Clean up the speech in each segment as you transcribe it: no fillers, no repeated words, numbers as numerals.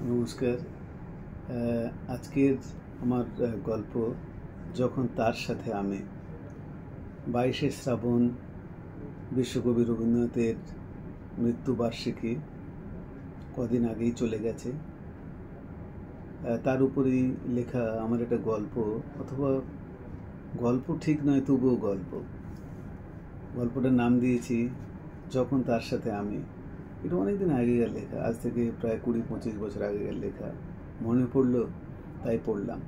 নমস্কার। আজকের আমার গল্প যখন তার সাথে আমি। 22শে শ্রাবণ বিশ্বকবি রবীন্দ্রনাথের মৃত্যুবার্ষিকী কদিন আগেই চলে গেছে। তার উপরেই লেখা আমার একটা গল্প, অথবা গল্প ঠিক নয় তবুও গল্পটার নাম দিয়েছি যখন তার সাথে আমি। এটা অনেকদিন আগেকার লেখা, আজ থেকে প্রায় 20-25 বছর আগেকার লেখা। মনে পড়লো তাই পড়লাম।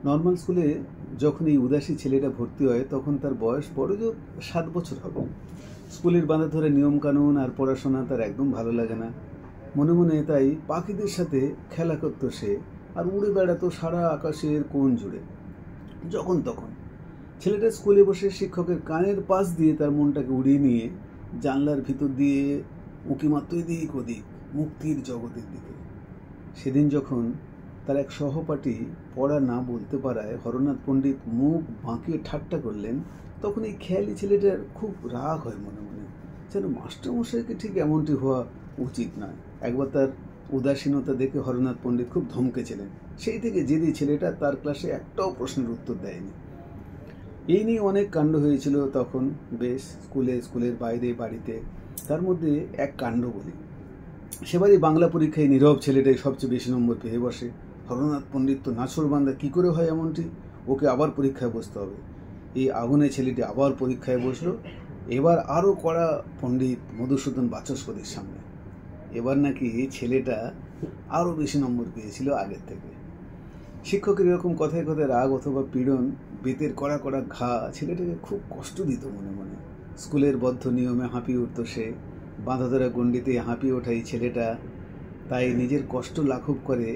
নর্মাল স্কুলে যখন এই উদাসী ছেলেটা ভর্তি হয় তখন তার বয়স বড় জোর 7 বছর হবে। স্কুলের বাঁধা ধরে নিয়মকানুন আর পড়াশোনা তার একদম ভালো লাগে না। মনে মনে তাই পাখিদের সাথে খেলা করতো সে, আর উড়ে বেড়াতো সারা আকাশের কোণ জুড়ে। যখন তখন ছেলেটা স্কুলে বসে শিক্ষকের কানের পাশ দিয়ে তার মনটাকে উড়িয়ে নিয়ে জানলার ভিতর দিয়ে উঁকি মারত এদিক ওদিক মুক্তির জগতের দিকে। সেদিন যখন তার এক সহপাঠী পড়া না বলতে পারায় হরনাথ পণ্ডিত মুখ বাঁকিয়ে ঠাট্টা করলেন, তখন এই খেয়ালি ছেলেটার খুব রাগ হয় মনে মনে, যেন মাস্টারমশাইকে ঠিক এমনটি হওয়া উচিত নয়। একবার তার উদাসীনতা দেখে হরনাথ পণ্ডিত খুব ধমকেছিলেন। সেই থেকে জেদি ছেলেটা তার ক্লাসে একটাও প্রশ্নের উত্তর দেয়নি। এই নিয়ে অনেক কাণ্ড হয়েছিল তখন, বেশ স্কুলের বাইরে বাড়িতে। তার মধ্যে এক কাণ্ড বলি। সেবারই বাংলা পরীক্ষায় নীরব ছেলেটাই সবচেয়ে বেশি নম্বর পেয়ে বসে। হরনাথ পণ্ডিত তো নাছোড়বান্দা, কী করে হয় এমনটি? ওকে আবার পরীক্ষায় বসতে হবে। এই আগুনে ছেলেটি আবার পরীক্ষায় বসলো। এবার আরও কড়া পণ্ডিত মধুসূদন বাচস্পতির সামনে। এবার নাকি ছেলেটা আরও বেশি নম্বর পেয়েছিল আগের থেকে। শিক্ষকের এরকম কথায় কথায় রাগ অথবা পীড়ন, বেতের কড়া কড়া ঘা ছেলেটাকে খুব কষ্ট দিত মনে মনে। স্কুলের বদ্ধ নিয়মে হাঁপিয়ে উঠত সে। বাঁধা ধরা গণ্ডিতে হাঁপিয়ে ওঠাই ছেলেটা তাই নিজের কষ্ট লাঘব করে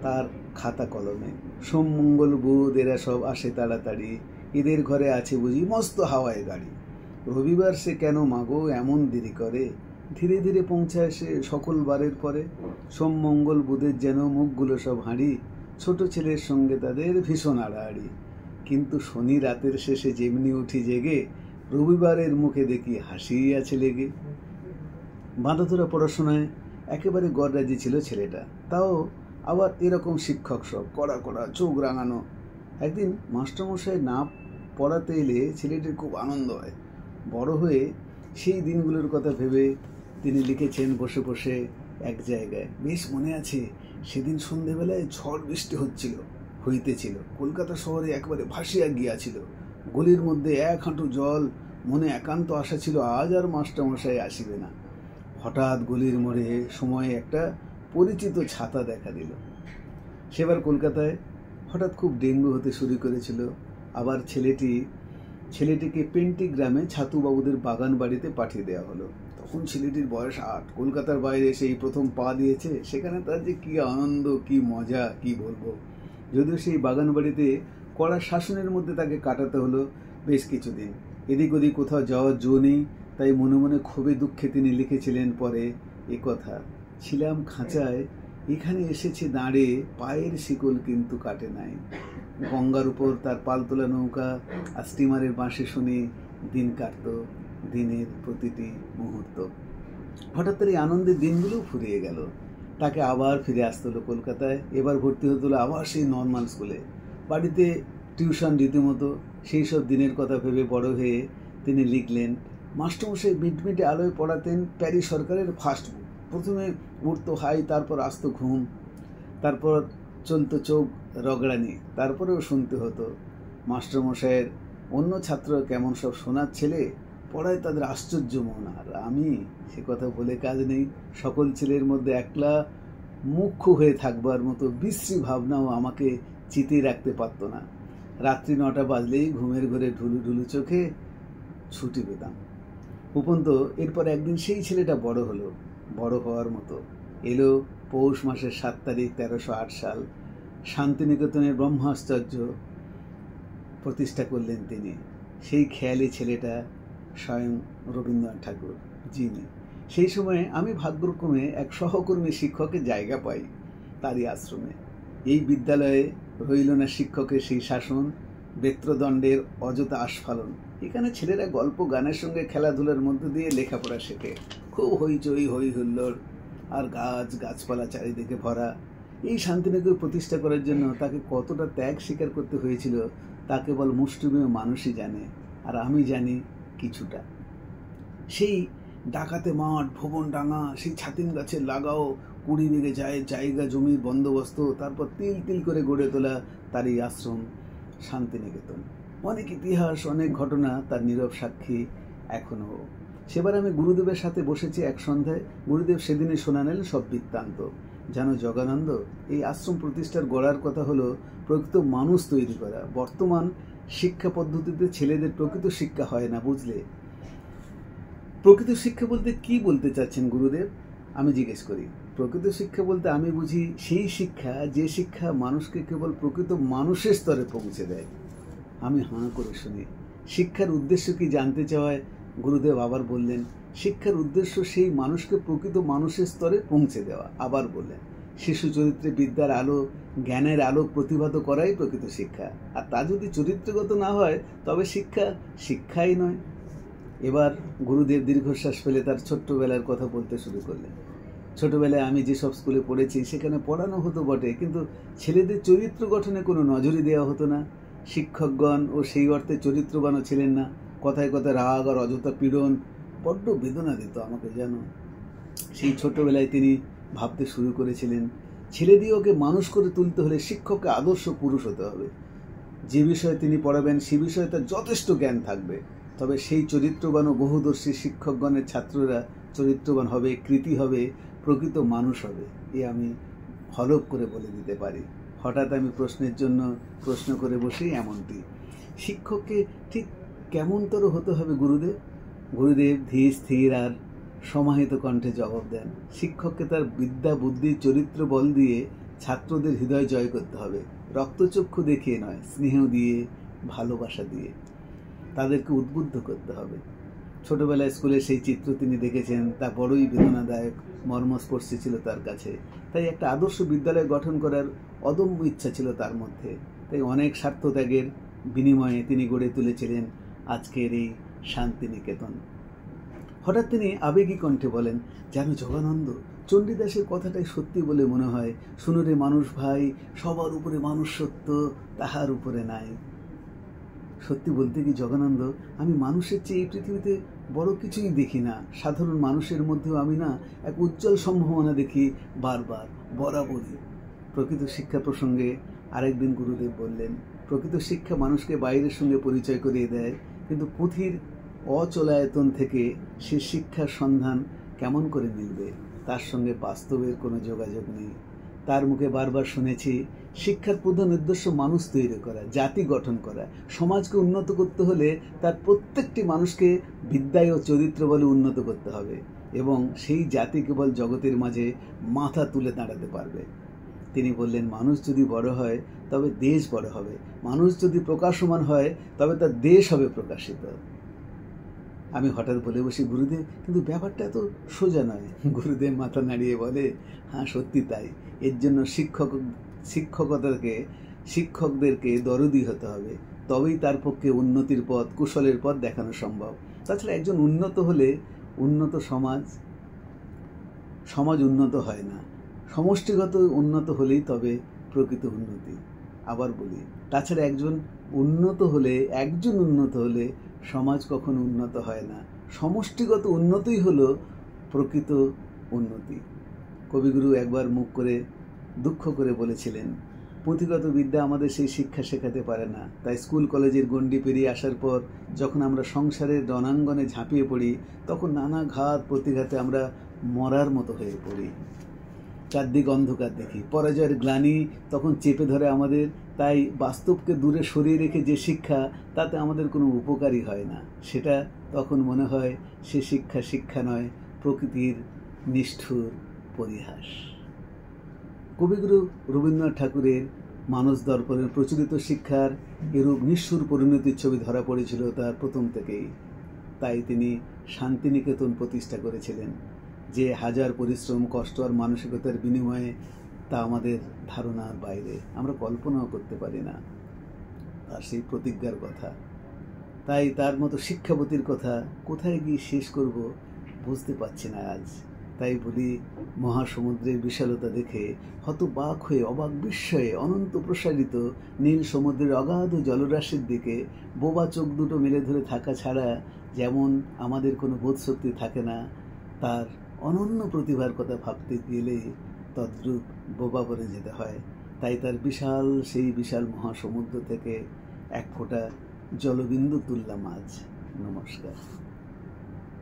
তার খাতা কলমে। সোম মঙ্গল বুধ এরা সব আসে তাড়াতাড়ি, এদের ঘরে আছে বুঝি মস্ত হাওয়ায় গাড়ি। রবিবার সে কেন মাগো এমন দেরি করে, ধীরে ধীরে পৌঁছায় সে সকল বারের পরে। সোম মঙ্গল বুধের যেন মুখগুলো সব হাঁড়ি, ছোট ছেলের সঙ্গে তাদের ভীষণ আড়াআড়ি। কিন্তু শনি রাতের শেষে যেমনি উঠি জেগে, রবিবারের মুখে দেখি হাসি আছে লেগে। বাঁধাধরা পড়াশোনায় একেবারে গড়রাজি ছিল ছেলেটা, তাও আবার এরকম শিক্ষক সব কড়া কড়া চোখ রাঙানো। একদিন মাস্টারমশাই না পড়াতে এলে ছেলেটির খুব আনন্দ হয়। বড় হয়ে সেই দিনগুলোর কথা ভেবে তিনি লিখেছেন বসে বসে এক জায়গায়। বেশ মনে আছে, সেদিন সন্ধেবেলায় ঝড় বৃষ্টি হইতেছিল। কলকাতা শহরে একবারে ভাসিয়া গিয়াছিল। গলির মধ্যে 1 হাঁটু জল। মনে একান্ত আশা ছিল আজ আর মাস্টারমশাই আসিবে না। হঠাৎ গলির মোড়ে সময়ে একটা পরিচিত ছাতা দেখা দিল। সেবার কলকাতায় হঠাৎ খুব ডেঙ্গু হতে শুরু করেছিল। আবার ছেলেটিকে পেন্টিগ্রামে ছাতুবাবুদের বাগান বাড়িতে পাঠিয়ে দেওয়া হলো। তখন ছেলেটির বয়স 8। কলকাতার বাইরে সেই প্রথম পা দিয়েছে। সেখানে তার যে কী আনন্দ, কী মজা, কী বলবো। যদিও সেই বাগান বাড়িতে কড়া শাসনের মধ্যে তাকে কাটাতে হলো বেশ কিছুদিন। এদিক ওদিক কোথাও যাওয়ার জো নেই, তাই মনে মনে ক্ষোভে দুঃখে তিনি লিখেছিলেন পরে এ কথা, ছিলাম খাঁচায়, এখানে এসেছে দাঁড়ে, পায়ের শিকল কিন্তু কাটে নাই। গঙ্গার উপর তার পালতোলা নৌকা আর স্টিমারের বাঁশি শুনে দিন কাটত, দিনের প্রতিটি মুহূর্ত। হঠাৎ তার এই আনন্দের দিনগুলো ফুরিয়ে গেল। তাকে আবার ফিরে আসতে হলো কলকাতায়। এবার ভর্তি হতে হলো আবার সেই নর্মাল স্কুলে। বাড়িতে টিউশন রীতিমতো। সেই সব দিনের কথা ভেবে বড় হয়ে তিনি লিখলেন, মাস্টারমশাই মিটমিটে আলোয় পড়াতেন প্যারি সরকারের ফার্স্ট বুক। প্রথমে উঠতো হাই, তারপর আসতো ঘুম, তারপর চলতো চোখ রগড়ানি, তারপরেও শুনতে হতো মাস্টারমশাইয়ের অন্য ছাত্র কেমন সব শোনার ছেলে, পড়ায় তাদের আশ্চর্য মন। আর আমি, সে কথা বলে কাজ নেই। সকল ছেলের মধ্যে একলা মুখ্য হয়ে থাকবার মতো বিশ্রী ভাবনাও আমাকে চিতে রাখতে পারত না। রাত্রি 9টা বাজলেই ঘুমের ঘরে ঢুলু ঢুলু চোখে ছুটি পেতাম। উপরন্ত এরপর একদিন সেই ছেলেটা বড় হলো, বড় হওয়ার মতো। এলো পৌষ মাসের 7 তারিখ 1308 সাল। শান্তিনিকেতনের ব্রহ্মাশ্চর্য প্রতিষ্ঠা করলেন তিনি। সেই খেয়ালি ছেলেটা স্বয়ং রবীন্দ্রনাথ ঠাকুর, যিনি সেই সময়ে আমি ভাগ্যক্রমে এক সহকর্মী শিক্ষকের জায়গা পাই তারই আশ্রমে। এই বিদ্যালয়ে রইল না শিক্ষকের সেই শাসন, বেত্রদণ্ডের অযথা আস্ফালন। এখানে ছেলেরা গল্প গানের সঙ্গে খেলাধুলার মধ্যে দিয়ে লেখাপড়া শেখে। খুব হইচই, হই হুল্লোড়। আর গাছপালা চারিদিকে ভরা। এই শান্তিনিকেতন প্রতিষ্ঠা করার জন্য তাকে কতটা ত্যাগ স্বীকার করতে হয়েছিল তা কেবল মুষ্টিমেয় মানুষই জানে, আর আমি জানি কিছুটা। সেই ডাকাতে মাঠ, ভুবনডাঙ্গা, সেই ছাতিম গাছের লাগাও 20 বিঘে জায়গা জমির বন্দোবস্ত, তারপর তিল তিল করে গড়ে তোলা তার এই আশ্রম শান্তিনিকেতন। অনেক ইতিহাস, অনেক ঘটনা তার নীরব সাক্ষী এখনও। সেবার আমি গুরুদেবের সাথে বসেছি এক সন্ধ্যায়। গুরুদেব সেদিনে শোনালেন সব বৃত্তান্ত। জানো যোগানন্দ, এই আশ্রম প্রতিষ্ঠার গড়ার কথা হলো প্রকৃত মানুষ তৈরি করা। বর্তমান শিক্ষা পদ্ধতিতে ছেলেদের প্রকৃত শিক্ষা হয় না, বুঝলে? প্রকৃত শিক্ষা বলতে কি বলতে চাচ্ছেন গুরুদেব? আমি জিজ্ঞেস করি। প্রকৃত শিক্ষা বলতে আমি বুঝি সেই শিক্ষা যে শিক্ষা মানুষকে কেবল প্রকৃত মানুষের স্তরে পৌঁছে দেয়। আমি হাঁ করে শুনি। শিক্ষার উদ্দেশ্য কি জানতে চাওয়ায় গুরুদেব আবার বললেন, শিক্ষার উদ্দেশ্য সেই মানুষকে প্রকৃত মানুষের স্তরে পৌঁছে দেওয়া। আবার বললেন, শিশু চরিত্রে বিদ্যার আলো, জ্ঞানের আলোক প্রতিভাত করাই প্রকৃত শিক্ষা। আর তা যদি চরিত্রগত না হয় তবে শিক্ষা শিক্ষাই নয়। এবার গুরুদেব দীর্ঘশ্বাস ফেলে তার ছোট্টবেলার কথা বলতে শুরু করলেন। ছোটবেলায় আমি যেসব স্কুলে পড়েছি সেখানে পড়ানো হতো বটে, কিন্তু ছেলেদের চরিত্র গঠনে কোনো নজরই দেওয়া হতো না। শিক্ষকগণ ও সেই অর্থে চরিত্রবানও ছিলেন না। কথায় কথায় রাগ আর অযথা পীড়ন বড্ড বেদনা দিত আমাকে, জানো। সেই ছোটবেলায় তিনি ভাবতে শুরু করেছিলেন, ছেলেদিওকে মানুষ করে তুলতে হলে শিক্ষককে আদর্শ পুরুষ হতে হবে। যে বিষয়ে তিনি পড়াবেন সে বিষয়ে তার যথেষ্ট জ্ঞান থাকবে। তবে সেই চরিত্রবান ও বহুদর্শী শিক্ষকগণের ছাত্ররা চরিত্রবান হবে, কৃতি হবে, প্রকৃত মানুষ হবে, এ আমি হলফ করে বলে দিতে পারি। হঠাৎ আমি প্রশ্নের জন্য প্রশ্ন করে বসি এমনটি, শিক্ষককে ঠিক কেমনতর হতে হবে গুরুদেব? গুরুদেব ধীর স্থির আর সমাহিত কণ্ঠে জবাব দেন, শিক্ষককে তার বিদ্যা, বুদ্ধি, চরিত্র বল দিয়ে ছাত্রদের হৃদয় জয় করতে হবে। রক্তচক্ষু দেখিয়ে নয়, স্নেহ দিয়ে, ভালোবাসা দিয়ে তাদেরকে উদ্বুদ্ধ করতে হবে। ছোটবেলায় স্কুলে সেই চিত্র তিনি দেখেছেন, তা বড়ই বেদনাদায়ক, মর্মস্পর্শী ছিল তার কাছে। তাই একটা আদর্শ বিদ্যালয় গঠন করার অদম্য ইচ্ছা ছিল তার মধ্যে। তাই অনেক স্বার্থত্যাগের বিনিময়ে তিনি গড়ে তুলেছিলেন আজকের এই শান্তিনিকেতন। হঠাৎ তিনি আবেগী কণ্ঠে বলেন, জানো যোগানন্দ, চণ্ডীদাসের কথাটাই সত্যি বলে মনে হয়। শুনুরে মানুষ ভাই, সবার উপরে মানুষ সত্য, তাহার উপরে নাই। সত্যি বলতে কি যোগানন্দ, আমি মানুষের চেয়ে এই পৃথিবীতে বড় কিছুই দেখি না। সাধারণ মানুষের মধ্যেও আমি না এক উজ্জ্বল সম্ভাবনা দেখি বারবার, বরাবরই। প্রকৃত শিক্ষা প্রসঙ্গে আরেকদিন গুরুদেব বললেন, প্রকৃত শিক্ষা মানুষকে বাইরের সঙ্গে পরিচয় করিয়ে দেয়, কিন্তু পুঁথির অচলায়তন থেকে সে শিক্ষার সন্ধান কেমন করে মিলবে? তার সঙ্গে বাস্তবের কোনো যোগাযোগ নেই। তার মুখে বারবার শুনেছি, শিক্ষার প্রধান উদ্দেশ্য মানুষ তৈরি করা, জাতি গঠন করা। সমাজকে উন্নত করতে হলে তার প্রত্যেকটি মানুষকে বিদ্যায় ও চরিত্র বলে উন্নত করতে হবে, এবং সেই জাতি কেবল জগতের মাঝে মাথা তুলে দাঁড়াতে পারবে। তিনি বললেন, মানুষ যদি বড় হয় তবে দেশ বড় হবে, মানুষ যদি প্রকাশমান হয় তবে তার দেশ হবে প্রকাশিত। আমি হঠাৎ বলে বসি, গুরুদেব কিন্তু ব্যাপারটা এত সোজা নয়। গুরুদেব মাথা নাড়িয়ে বলে, হ্যাঁ সত্যি তাই। এর জন্য শিক্ষকদেরকে দরদি হতে হবে, তবেই তার পক্ষে উন্নতির পথ, কুশলের পথ দেখানো সম্ভব। তাছাড়া একজন উন্নত হলে উন্নত সমাজ উন্নত হয় না। সমষ্টিগত উন্নত হলেই তবে প্রকৃত উন্নতি। আবার বলি, তাছাড়া একজন উন্নত হলে সমাজ কখনো উন্নত হয় না। সমষ্টিগত উন্নতিই হলো প্রকৃত উন্নতি। কবিগুরু একবার মুখ করে দুঃখ করে বলেছিলেন, পুঁথিগত বিদ্যা আমাদের সেই শিক্ষা শেখাতে পারে না। তাই স্কুল কলেজের গণ্ডি পেরিয়ে আসার পর যখন আমরা সংসারের রণাঙ্গনে ঝাঁপিয়ে পড়ি, তখন নানা ঘাত প্রতিঘাতে আমরা মরার মতো হয়ে পড়ি। চারদিক অন্ধকার দেখি, পরাজয়ের গ্লানি তখন চেপে ধরে আমাদের। তাই বাস্তবকে দূরে সরিয়ে রেখে যে শিক্ষা, তাতে আমাদের কোনো উপকারই হয় না। সেটা তখন মনে হয় সে শিক্ষা নয়, প্রকৃতির নিষ্ঠুর পরিহাস। কবিগুরু রবীন্দ্রনাথ ঠাকুরের মানস দর্পণের প্রচলিত শিক্ষার এরূপ নিষ্ঠুর পরিণতির ছবি ধরা পড়েছিল তার প্রথম থেকেই। তাই তিনি শান্তিনিকেতন প্রতিষ্ঠা করেছিলেন, যে হাজার পরিশ্রম, কষ্ট আর মানসিকতার বিনিময়ে তা আমাদের ধারণার বাইরে, আমরা কল্পনাও করতে পারি না তার সেই প্রতিজ্ঞার কথা। তাই তার মতো শিক্ষাবতীর কথা কোথায় গিয়ে শেষ করব বুঝতে পারছি না আজ। তাই বলি, মহাসমুদ্রের বিশালতা দেখে হতবাক হয়ে অবাক বিস্ময়ে অনন্ত প্রসারিত নীল সমুদ্রের অগাধ জলরাশির দিকে বোবা চোখ দুটো মেলে ধরে থাকা ছাড়া যেমন আমাদের কোনো বোধশক্তি থাকে না, তার অনন্য প্রতিভার কথা ভাবতে গেলে তদ্রূপ বোবা বনে যেতে হয়। তাই তার সেই বিশাল মহাসমুদ্র থেকে এক ফোঁটা জলবিন্দু তুললাম আজ। নমস্কার।